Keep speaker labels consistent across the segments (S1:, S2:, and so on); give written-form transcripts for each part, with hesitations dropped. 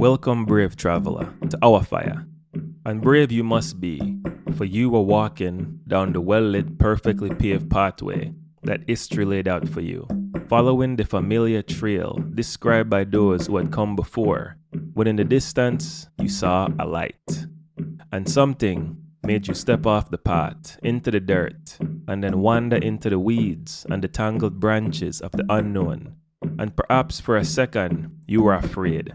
S1: Welcome, brave traveler, to our fire. And brave you must be, for you are walking down the well-lit, perfectly paved pathway that history laid out for you, following the familiar trail described by those who had come before, when in the distance you saw a light. And something made you step off the path into the dirt and then wander into the weeds and the tangled branches of the unknown. And perhaps for a second you were afraid.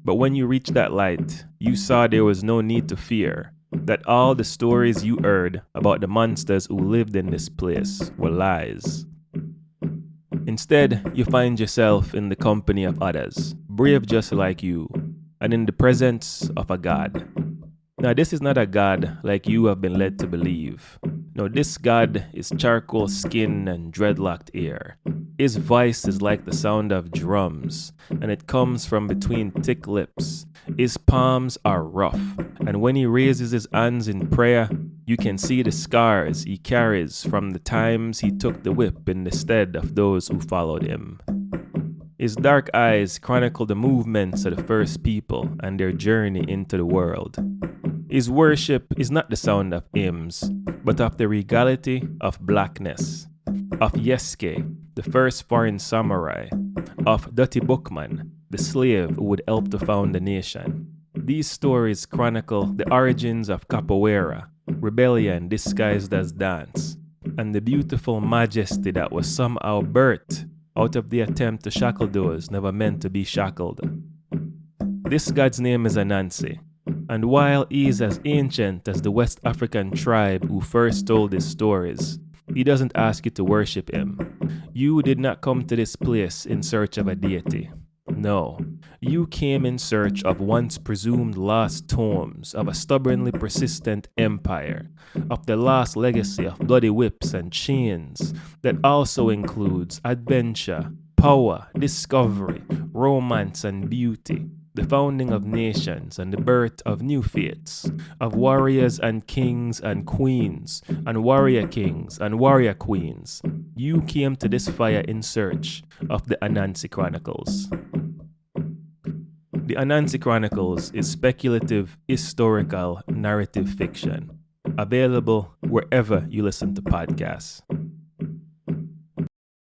S1: But when you reached that light, you saw there was no need to fear, that all the stories you heard about the monsters who lived in this place were lies. Instead, you find yourself in the company of others, brave just like you, and in the presence of a god. Now, this is not a god like you have been led to believe. No, this god is charcoal skin and dreadlocked hair. His voice is like the sound of drums, and it comes from between thick lips. His palms are rough, and when he raises his hands in prayer, you can see the scars he carries from the times he took the whip in the stead of those who followed him. His dark eyes chronicle the movements of the first people and their journey into the world. His worship is not the sound of hymns, but of the regality of blackness, of Yesuke, the first foreign samurai, of Dutty Bookman, the slave who would help to found the nation. These stories chronicle the origins of capoeira, rebellion disguised as dance, and the beautiful majesty that was somehow birthed out of the attempt to shackle those never meant to be shackled. This god's name is Anansi, and while he is as ancient as the West African tribe who first told his stories, he doesn't ask you to worship him. You did not come to this place in search of a deity. No, you came in search of once presumed lost tomes of a stubbornly persistent empire, of the lost legacy of bloody whips and chains that also includes adventure, power, discovery, romance and beauty, the founding of nations and the birth of new faiths, of warriors and kings and queens, and warrior kings and warrior queens. You came to this fire in search of the Anansi Chronicles. The Anansi Chronicles is speculative, historical, narrative fiction, available wherever you listen to podcasts.